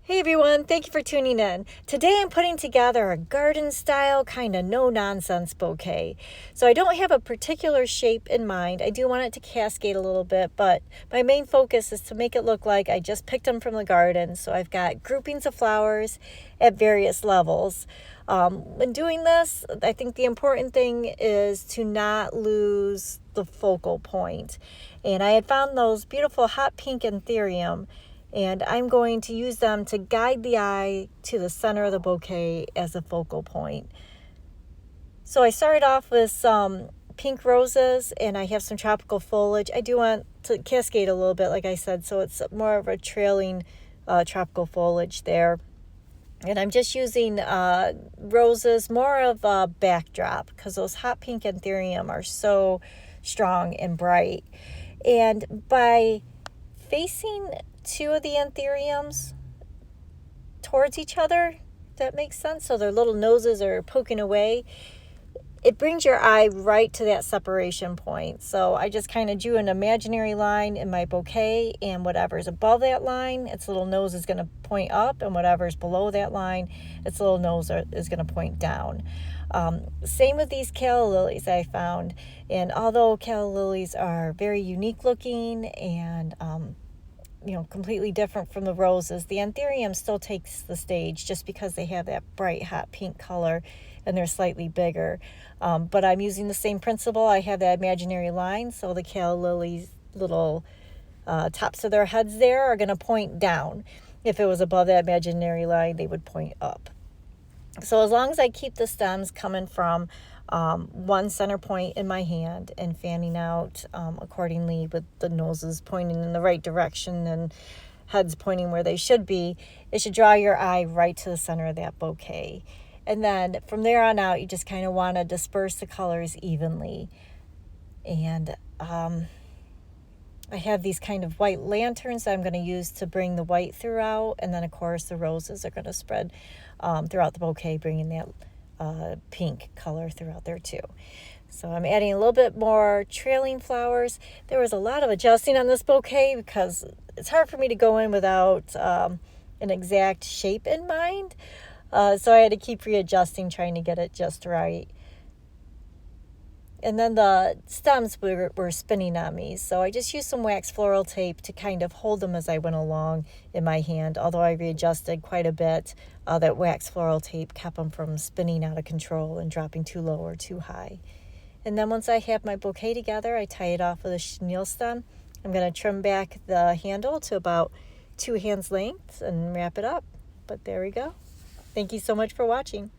Hey everyone, thank you for tuning in. Today I'm putting together a garden style kind of no nonsense bouquet. So I don't have a particular shape in mind. I do want it to cascade a little bit, but my main focus is to make it look like I just picked them from the garden. So I've got groupings of flowers at various levels. When doing this, I think the important thing is to not lose the focal point. And I had found those beautiful hot pink anthurium, and I'm going to use them to guide the eye to the center of the bouquet as a focal point. So I started off with some pink roses, and I have some tropical foliage. I do want to cascade a little bit, like I said, so it's more of a trailing tropical foliage there. And I'm just using roses, more of a backdrop, because those hot pink anthurium are so strong and bright. And by facing two of the anthuriums towards each other, if that makes sense, so their little noses are poking away, it brings your eye right to that separation point. So I just kind of drew an imaginary line in my bouquet, and whatever's above that line, its little nose is going to point up, and whatever's below that line, its little nose is going to point down. Same with these calla lilies I found, and although calla lilies are very unique looking and completely different from the roses, the anthurium still takes the stage just because they have that bright hot pink color and they're slightly bigger. But I'm using the same principle. I have that imaginary line, so the calla lilies' little tops of their heads there are going to point down. If it was above that imaginary line, they would point up. So as long as I keep the stems coming from one center point in my hand and fanning out accordingly, with the noses pointing in the right direction and heads pointing where they should be, it should draw your eye right to the center of that bouquet. And then from there on out, you just kind of want to disperse the colors evenly. And I have these kind of white lanterns that I'm going to use to bring the white throughout. And then, of course, the roses are going to spread throughout the bouquet, bringing that pink color throughout there too. So I'm adding a little bit more trailing flowers. There was a lot of adjusting on this bouquet because it's hard for me to go in without an exact shape in mind. So I had to keep readjusting, trying to get it just right. And then the stems were spinning on me, so I just used some wax floral tape to kind of hold them as I went along in my hand. Although I readjusted quite a bit, that wax floral tape kept them from spinning out of control and dropping too low or too high. And then once I have my bouquet together, I tie it off with a chenille stem. I'm going to trim back the handle to about 2 hands lengths and wrap it up. But there we go. Thank you so much for watching.